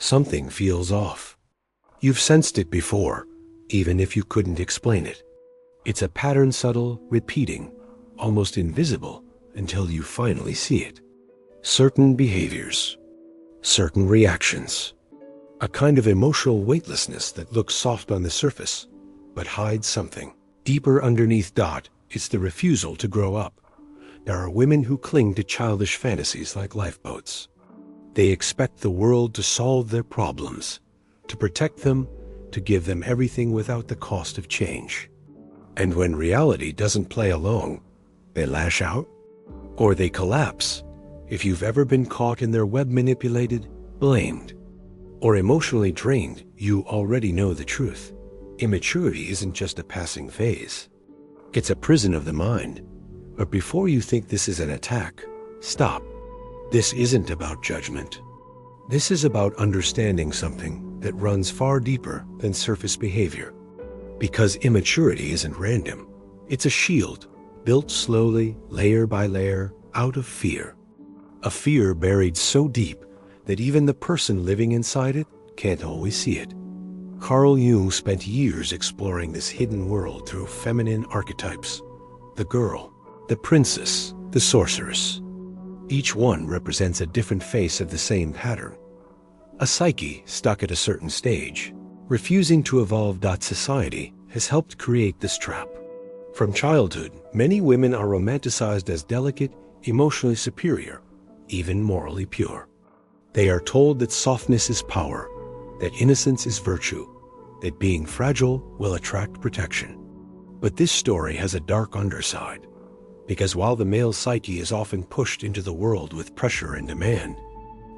Something feels off. You've sensed it before, even if you couldn't explain it. It's a pattern, subtle, repeating, almost invisible until you finally see it. Certain behaviors, certain reactions, a kind of emotional weightlessness that looks soft on the surface, but hides something. Deeper underneath. It's the refusal to grow up. There are women who cling to childish fantasies like lifeboats. They expect the world to solve their problems, to protect them, to give them everything without the cost of change. And when reality doesn't play along, they lash out or they collapse. If you've ever been caught in their web, manipulated, blamed, or emotionally drained, you already know the truth. Immaturity isn't just a passing phase. It's a prison of the mind. But before you think this is an attack, stop. This isn't about judgment. This is about understanding something that runs far deeper than surface behavior. Because immaturity isn't random. It's a shield, built slowly, layer by layer, out of fear. A fear buried so deep that even the person living inside it can't always see it. Carl Jung spent years exploring this hidden world through feminine archetypes. The girl, the princess, the sorceress. Each one represents a different face of the same pattern. A psyche stuck at a certain stage, refusing to evolve. Society has helped create this trap. From childhood, many women are romanticized as delicate, emotionally superior, even morally pure. They are told that softness is power, that innocence is virtue, that being fragile will attract protection. But this story has a dark underside, because while the male psyche is often pushed into the world with pressure and demand,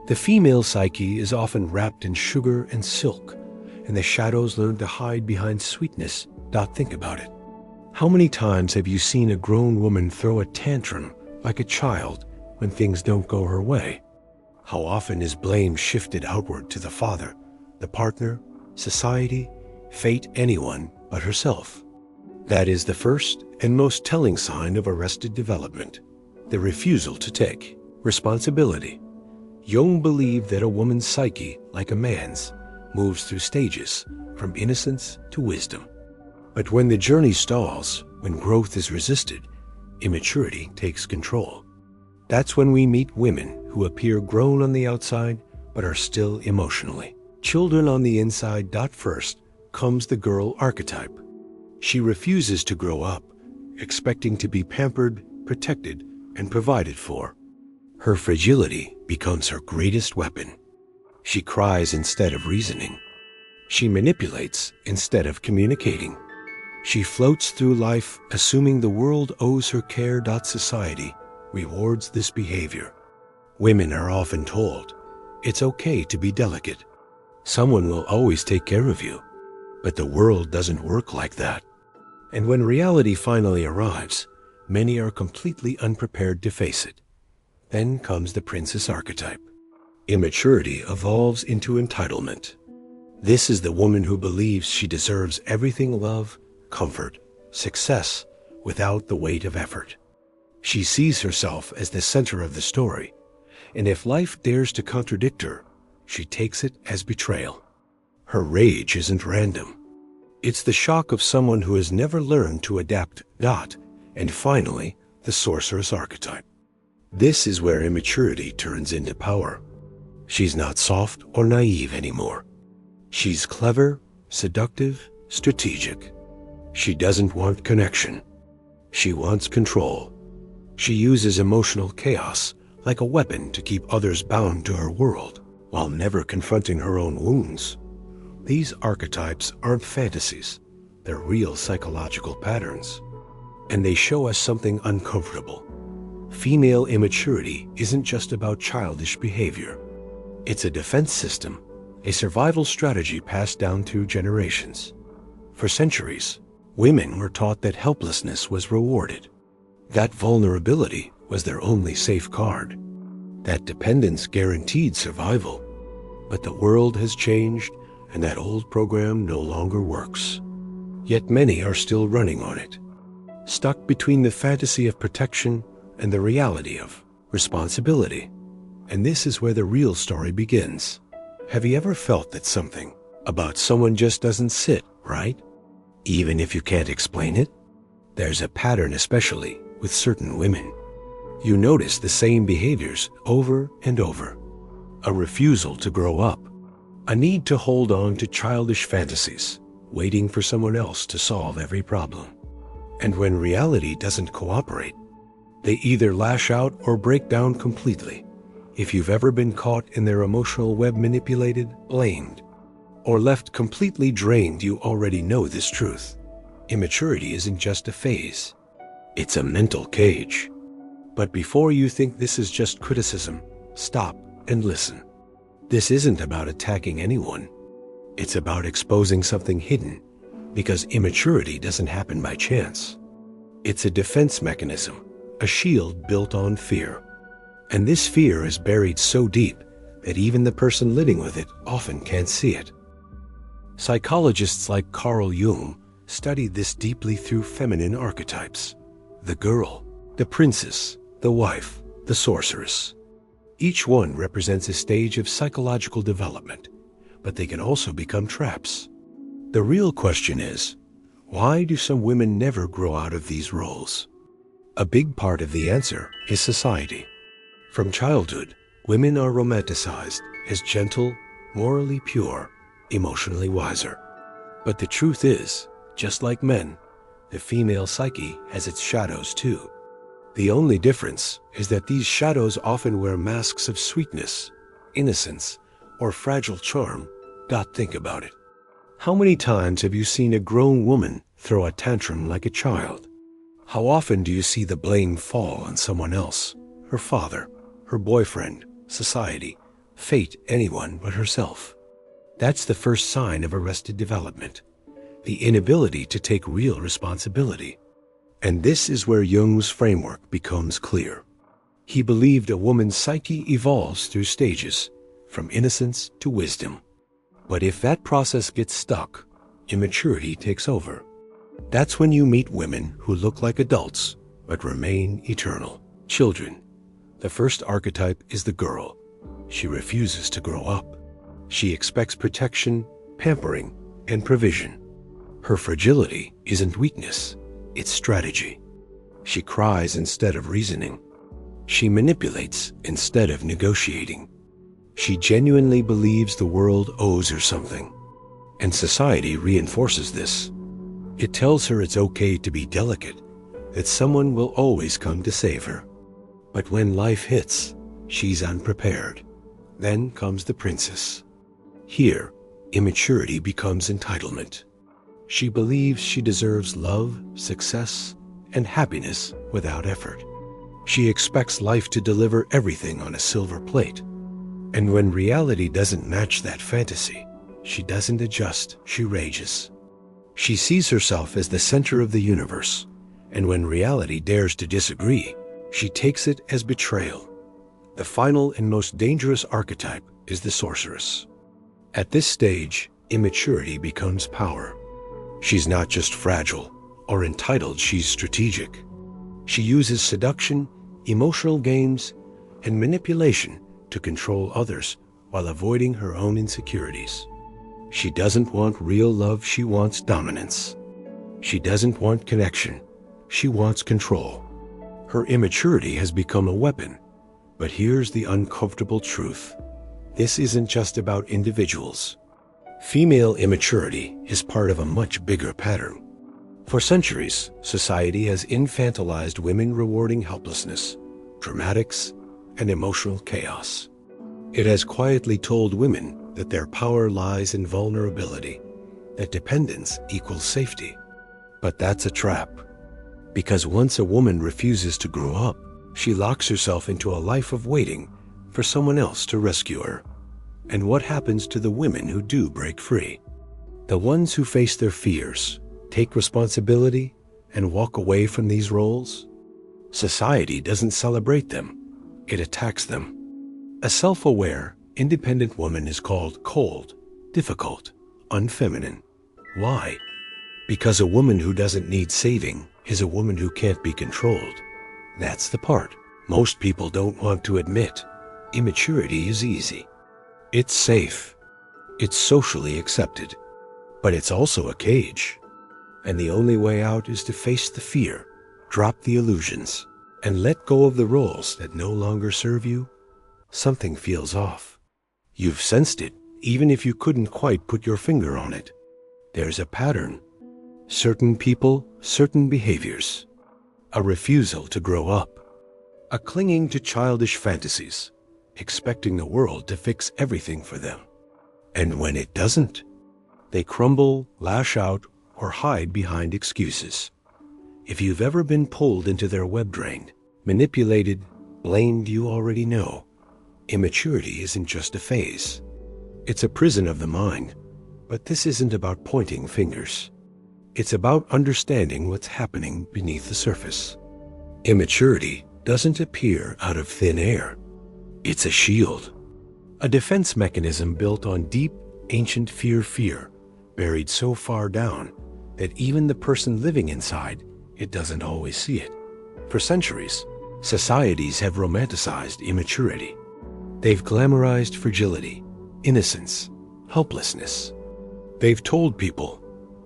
the female psyche is often wrapped in sugar and silk, and the shadows learn to hide behind sweetness. Think about it. How many times have you seen a grown woman throw a tantrum like a child when things don't go her way? How often is blame shifted outward to the father, the partner, society, fate, anyone but herself? That is the first and most telling sign of arrested development, the refusal to take responsibility. Jung believed that a woman's psyche, like a man's, moves through stages from innocence to wisdom. But when the journey stalls, when growth is resisted, immaturity takes control. That's when we meet women who appear grown on the outside but are still emotionally children on the inside. First comes the girl archetype. She refuses to grow up, expecting to be pampered, protected, and provided for. Her fragility becomes her greatest weapon. She cries instead of reasoning. She manipulates instead of communicating. She floats through life assuming the world owes her care. Society rewards this behavior. Women are often told, it's okay to be delicate. Someone will always take care of you. But the world doesn't work like that. And when reality finally arrives, many are completely unprepared to face it. Then comes the princess archetype. Immaturity evolves into entitlement. This is the woman who believes she deserves everything: love, comfort, success, without the weight of effort. She sees herself as the center of the story, and if life dares to contradict her, she takes it as betrayal. Her rage isn't random. It's the shock of someone who has never learned to adapt. And finally, the sorceress archetype. This is where immaturity turns into power. She's not soft or naive anymore. She's clever, seductive, strategic. She doesn't want connection. She wants control. She uses emotional chaos like a weapon to keep others bound to her world, while never confronting her own wounds. These archetypes aren't fantasies. They're real psychological patterns. And they show us something uncomfortable. Female immaturity isn't just about childish behavior. It's a defense system, a survival strategy passed down through generations. For centuries, women were taught that helplessness was rewarded, that vulnerability was their only safe card, that dependence guaranteed survival. But the world has changed, and that old program no longer works. Yet many are still running on it, stuck between the fantasy of protection and the reality of responsibility. And this is where the real story begins. Have you ever felt that something about someone just doesn't sit right? Even if you can't explain it? There's a pattern, especially with certain women. You notice the same behaviors over and over. A refusal to grow up. A need to hold on to childish fantasies, waiting for someone else to solve every problem. And when reality doesn't cooperate, they either lash out or break down completely. If you've ever been caught in their emotional web, manipulated, blamed, or left completely drained, you already know this truth. Immaturity isn't just a phase. It's a mental cage. But before you think this is just criticism, stop and listen. This isn't about attacking anyone. It's about exposing something hidden, because immaturity doesn't happen by chance. It's a defense mechanism, a shield built on fear. And this fear is buried so deep that even the person living with it often can't see it. Psychologists like Carl Jung studied this deeply through feminine archetypes. The girl, the princess, the wife, the sorceress. Each one represents a stage of psychological development, but they can also become traps. The real question is, why do some women never grow out of these roles? A big part of the answer is society. From childhood, women are romanticized as gentle, morally pure, emotionally wiser. But the truth is, just like men, the female psyche has its shadows too. The only difference is that these shadows often wear masks of sweetness, innocence, or fragile charm. Think about it. How many times have you seen a grown woman throw a tantrum like a child? How often do you see the blame fall on someone else? Her father, her boyfriend, society, fate, anyone but herself. That's the first sign of arrested development, the inability to take real responsibility. And this is where Jung's framework becomes clear. He believed a woman's psyche evolves through stages, from innocence to wisdom. But if that process gets stuck, immaturity takes over. That's when you meet women who look like adults, but remain eternal, children. The first archetype is the girl. She refuses to grow up. She expects protection, pampering, and provision. Her fragility isn't weakness, it's strategy. She cries instead of reasoning. She manipulates instead of negotiating. She genuinely believes the world owes her something. And society reinforces this. It tells her it's okay to be delicate, that someone will always come to save her. But when life hits, she's unprepared. Then comes the princess. Here, immaturity becomes entitlement. She believes she deserves love, success, and happiness without effort. She expects life to deliver everything on a silver plate. And when reality doesn't match that fantasy, she doesn't adjust, she rages. She sees herself as the center of the universe, and when reality dares to disagree, she takes it as betrayal. The final and most dangerous archetype is the sorceress. At this stage, immaturity becomes power. She's not just fragile or entitled, she's strategic. She uses seduction, emotional games, and manipulation to control others while avoiding her own insecurities. She doesn't want real love, she wants dominance. She doesn't want connection, she wants control. Her immaturity has become a weapon. But here's the uncomfortable truth. This isn't just about individuals. Female immaturity is part of a much bigger pattern. For centuries, society has infantilized women, rewarding helplessness, dramatics, and emotional chaos. It has quietly told women that their power lies in vulnerability, that dependence equals safety. But that's a trap. Because once a woman refuses to grow up, she locks herself into a life of waiting for someone else to rescue her. And what happens to the women who do break free? The ones who face their fears, take responsibility, and walk away from these roles? Society doesn't celebrate them, it attacks them. A self-aware, independent woman is called cold, difficult, unfeminine. Why? Because a woman who doesn't need saving is a woman who can't be controlled. That's the part most people don't want to admit. Immaturity is easy. It's safe. It's socially accepted, but it's also a cage. And the only way out is to face the fear, drop the illusions, and let go of the roles that no longer serve you. Something feels off. You've sensed it, even if you couldn't quite put your finger on it. There's a pattern. Certain people, certain behaviors. A refusal to grow up. A clinging to childish fantasies, expecting the world to fix everything for them. And when it doesn't, they crumble, lash out, or hide behind excuses. If you've ever been pulled into their web drain, manipulated, blamed, you already know. Immaturity isn't just a phase. It's a prison of the mind. But this isn't about pointing fingers. It's about understanding what's happening beneath the surface. Immaturity doesn't appear out of thin air. It's a shield. A defense mechanism built on deep, ancient fear, buried so far down that even the person living inside it doesn't always see it. For centuries, societies have romanticized immaturity. They've glamorized fragility, innocence, helplessness. They've told people,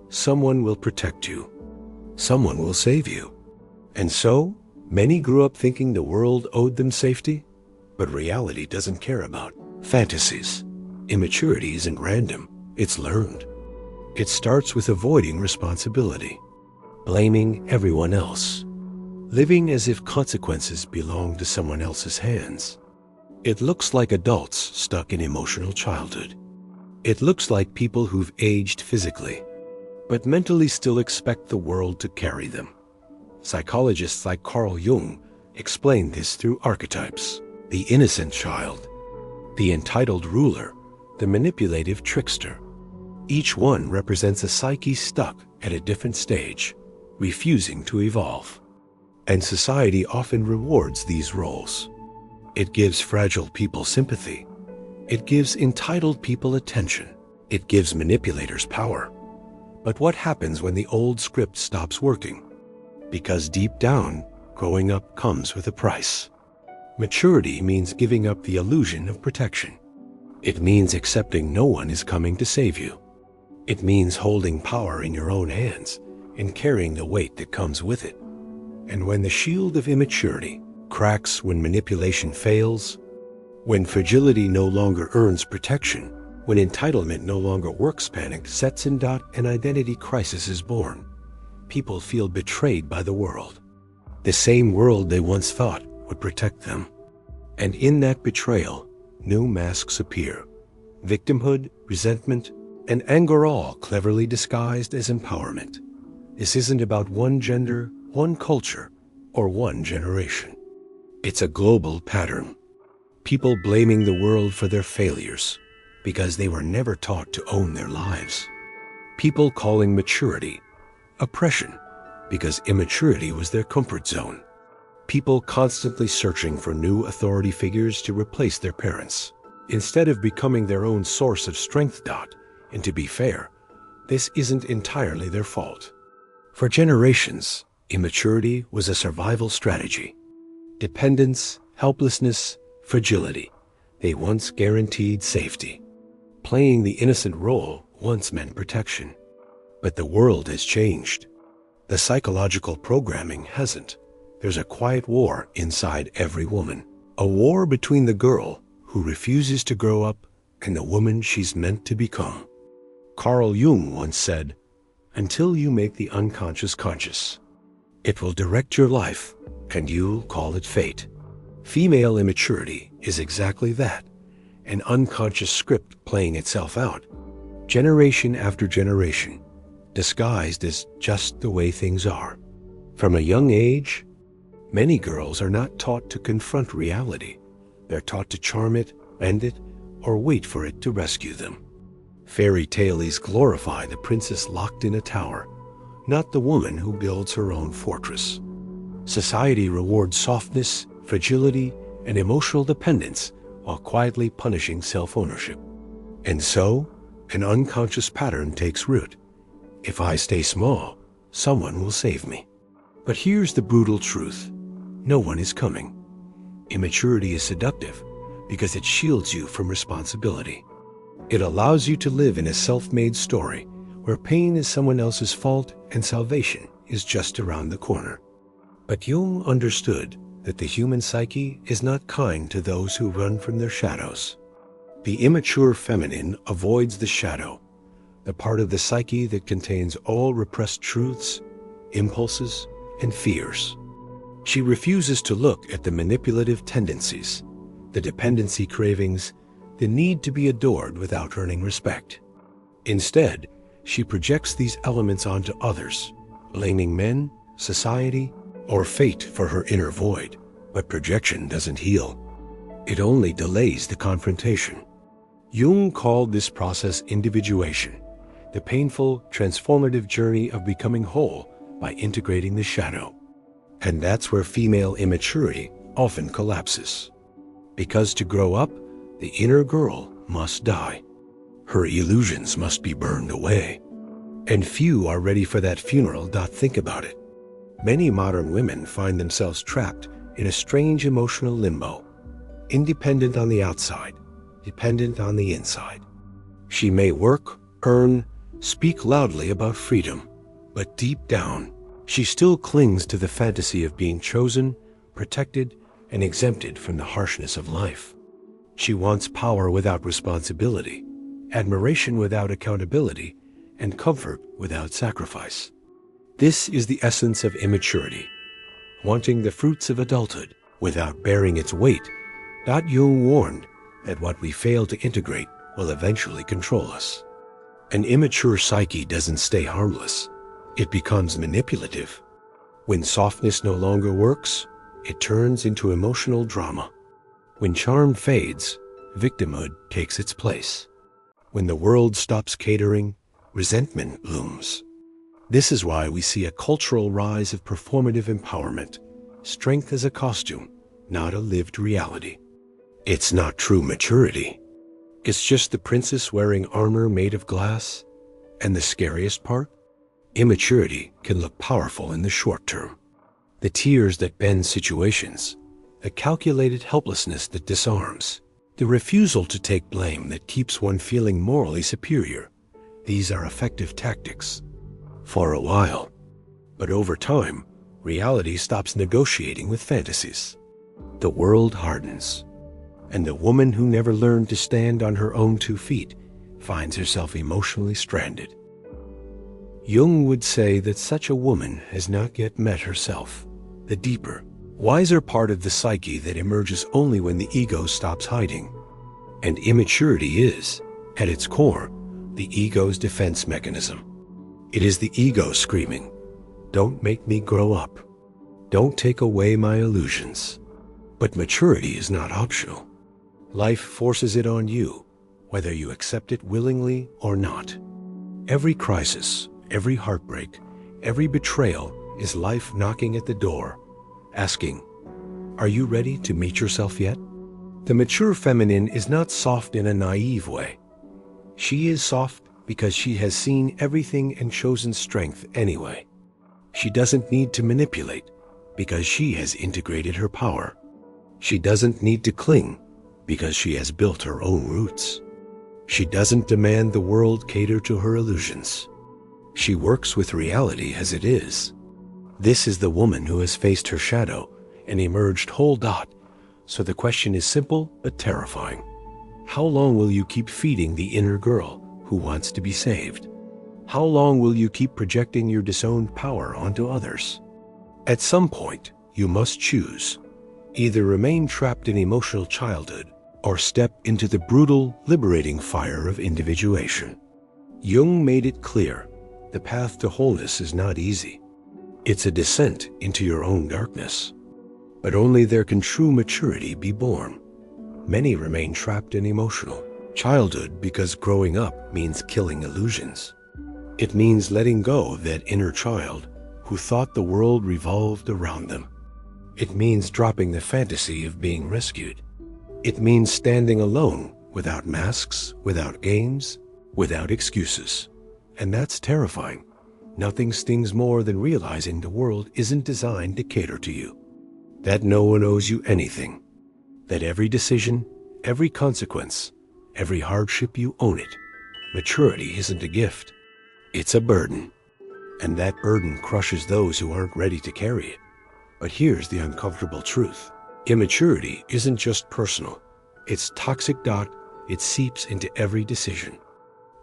someone will protect you, someone will save you. And so, many grew up thinking the world owed them safety, but reality doesn't care about fantasies. Immaturity isn't random, it's learned. It starts with avoiding responsibility, blaming everyone else, living as if consequences belong to someone else's hands. It looks like adults stuck in emotional childhood. It looks like people who've aged physically, but mentally still expect the world to carry them. Psychologists like Carl Jung explain this through archetypes: the innocent child, the entitled ruler, the manipulative trickster. Each one represents a psyche stuck at a different stage, refusing to evolve. And society often rewards these roles. It gives fragile people sympathy. It gives entitled people attention. It gives manipulators power. But what happens when the old script stops working? Because deep down, growing up comes with a price. Maturity means giving up the illusion of protection. It means accepting no one is coming to save you. It means holding power in your own hands and carrying the weight that comes with it. And when the shield of immaturity cracks, when manipulation fails, when fragility no longer earns protection, when entitlement no longer works, panic sets in. An identity crisis is born. People feel betrayed by the world, the same world they once thought would protect them. And in that betrayal, new masks appear: victimhood, resentment, and anger, all cleverly disguised as empowerment. This isn't about one gender, one culture, or one generation. It's a global pattern. People blaming the world for their failures because they were never taught to own their lives. People calling maturity oppression because immaturity was their comfort zone. People constantly searching for new authority figures to replace their parents, instead of becoming their own source of strength. And to be fair, this isn't entirely their fault. For generations, immaturity was a survival strategy. Dependence, helplessness, fragility. They once guaranteed safety. Playing the innocent role once meant protection. But the world has changed. The psychological programming hasn't. There's a quiet war inside every woman. A war between the girl who refuses to grow up and the woman she's meant to become. Carl Jung once said, "Until you make the unconscious conscious, it will direct your life, and you'll call it fate." Female immaturity is exactly that, an unconscious script playing itself out, generation after generation, disguised as just the way things are. From a young age, many girls are not taught to confront reality. They're taught to charm it, bend it, or wait for it to rescue them. Fairy tales glorify the princess locked in a tower, not the woman who builds her own fortress. Society rewards softness, fragility, and emotional dependence while quietly punishing self-ownership. And so, an unconscious pattern takes root. If I stay small, someone will save me. But here's the brutal truth. No one is coming. Immaturity is seductive because it shields you from responsibility. It allows you to live in a self-made story where pain is someone else's fault and salvation is just around the corner. But Jung understood that the human psyche is not kind to those who run from their shadows. The immature feminine avoids the shadow, the part of the psyche that contains all repressed truths, impulses, and fears. She refuses to look at the manipulative tendencies, the dependency cravings, the need to be adored without earning respect. Instead, she projects these elements onto others, blaming men, society, or fate for her inner void. But projection doesn't heal. It only delays the confrontation. Jung called this process individuation, the painful, transformative journey of becoming whole by integrating the shadow. And that's where female immaturity often collapses. Because to grow up, the inner girl must die. Her illusions must be burned away. And few are ready for that funeral. Think about it. Many modern women find themselves trapped in a strange emotional limbo, independent on the outside, dependent on the inside. She may work, earn, speak loudly about freedom, but deep down, she still clings to the fantasy of being chosen, protected, and exempted from the harshness of life. She wants power without responsibility, admiration without accountability, and comfort without sacrifice. This is the essence of immaturity, wanting the fruits of adulthood without bearing its weight. Jung warned that what we fail to integrate will eventually control us. An immature psyche doesn't stay harmless. It becomes manipulative. When softness no longer works, it turns into emotional drama. When charm fades, victimhood takes its place. When the world stops catering, resentment looms. This is why we see a cultural rise of performative empowerment, strength as a costume, not a lived reality. It's not true maturity. It's just the princess wearing armor made of glass. And the scariest part? Immaturity can look powerful in the short term. The tears that bend situations, the calculated helplessness that disarms, the refusal to take blame that keeps one feeling morally superior. These are effective tactics. For a while. But over time, reality stops negotiating with fantasies. The world hardens. And the woman who never learned to stand on her own 2 feet finds herself emotionally stranded. Jung would say that such a woman has not yet met herself, the deeper, wiser part of the psyche that emerges only when the ego stops hiding. And immaturity is, at its core, the ego's defense mechanism. It is the ego screaming, "Don't make me grow up. Don't take away my illusions." But maturity is not optional. Life forces it on you, whether you accept it willingly or not. Every crisis, every heartbreak, every betrayal is life knocking at the door, asking, "Are you ready to meet yourself yet?" The mature feminine is not soft in a naive way. She is soft because she has seen everything and chosen strength anyway. She doesn't need to manipulate because she has integrated her power. She doesn't need to cling because she has built her own roots. She doesn't demand the world cater to her illusions. She works with reality as it is. This is the woman who has faced her shadow and emerged whole. So the question is simple but terrifying. How long will you keep feeding the inner girl who wants to be saved? How long will you keep projecting your disowned power onto others? At some point, you must choose. Either remain trapped in emotional childhood or step into the brutal, liberating fire of individuation. Jung made it clear, the path to wholeness is not easy. It's a descent into your own darkness. But only there can true maturity be born. Many remain trapped in emotional childhood because growing up means killing illusions. It means letting go of that inner child who thought the world revolved around them. It means dropping the fantasy of being rescued. It means standing alone, without masks, without games, without excuses. And that's terrifying. Nothing stings more than realizing the world isn't designed to cater to you. That no one owes you anything. That every decision, every consequence, every hardship you own it. Maturity isn't a gift, it's a burden. And that burden crushes those who aren't ready to carry it. But here's the uncomfortable truth. Immaturity isn't just personal. It's toxic. It seeps into every decision.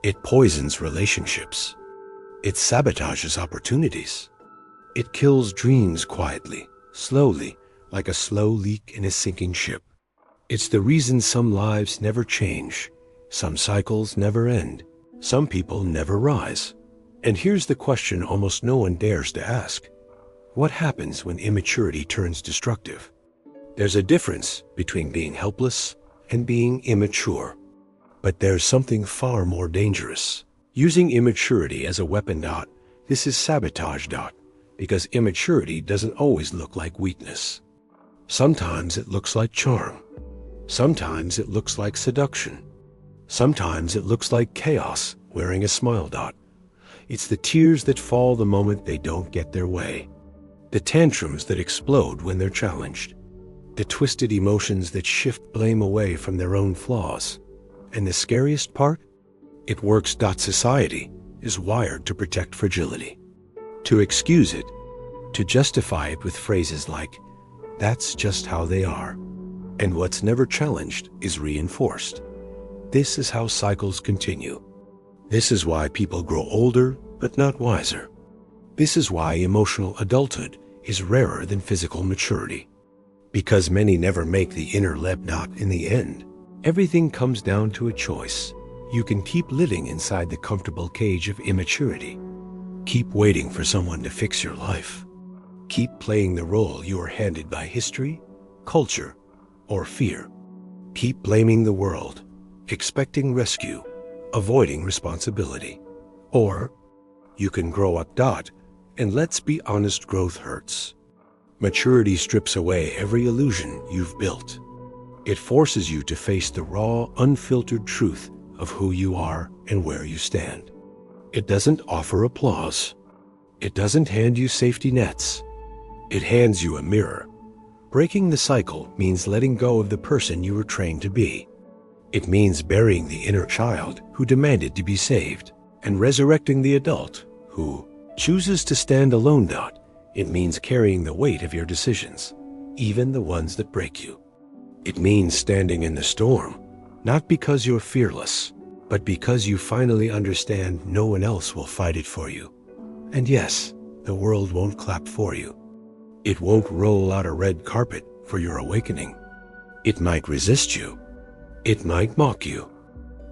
It poisons relationships. It sabotages opportunities. It kills dreams quietly, slowly, like a slow leak in a sinking ship. It's the reason some lives never change, some cycles never end, some people never rise. And here's the question almost no one dares to ask. What happens when immaturity turns destructive? There's a difference between being helpless and being immature. But there's something far more dangerous. Using immaturity as a weapon. This is sabotage. Because immaturity doesn't always look like weakness. Sometimes it looks like charm. Sometimes it looks like seduction. Sometimes it looks like chaos wearing a smile. It's the tears that fall the moment they don't get their way. The tantrums that explode when they're challenged. The twisted emotions that shift blame away from their own flaws. And the scariest part? It works. Society is wired to protect fragility, to excuse it, to justify it with phrases like, "That's just how they are." And what's never challenged is reinforced. This is how cycles continue. This is why people grow older, but not wiser. This is why emotional adulthood is rarer than physical maturity. Because many never make the inner leap. In the end, everything comes down to a choice. You can keep living inside the comfortable cage of immaturity. Keep waiting for someone to fix your life. Keep playing the role you are handed by history, culture, or fear. Keep blaming the world, expecting rescue, avoiding responsibility. Or you can grow up. And let's be honest, growth hurts. Maturity strips away every illusion you've built. It forces you to face the raw, unfiltered truth of who you are and where you stand. It doesn't offer applause. It doesn't hand you safety nets. It hands you a mirror. Breaking the cycle means letting go of the person you were trained to be. It means burying the inner child who demanded to be saved and resurrecting the adult who chooses to stand alone. It means carrying the weight of your decisions, even the ones that break you. It means standing in the storm, not because you're fearless, but because you finally understand no one else will fight it for you. And yes, the world won't clap for you. It won't roll out a red carpet for your awakening. It might resist you. It might mock you.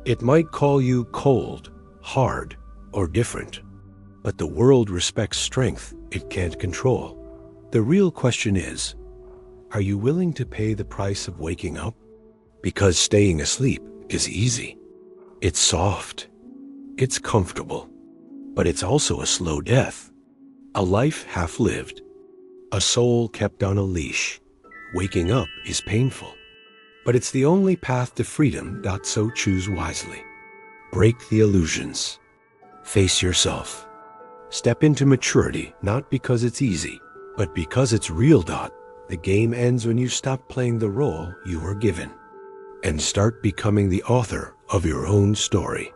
It might call you cold, hard, or different. But the world respects strength it can't control. The real question is, are you willing to pay the price of waking up? Because staying asleep is easy. It's soft. It's comfortable. But it's also a slow death. A life half-lived. A soul kept on a leash. Waking up is painful. But it's the only path to freedom. So choose wisely. Break the illusions. Face yourself. Step into maturity, not because it's easy, but because it's real. The game ends when you stop playing the role you were given and start becoming the author of your own story.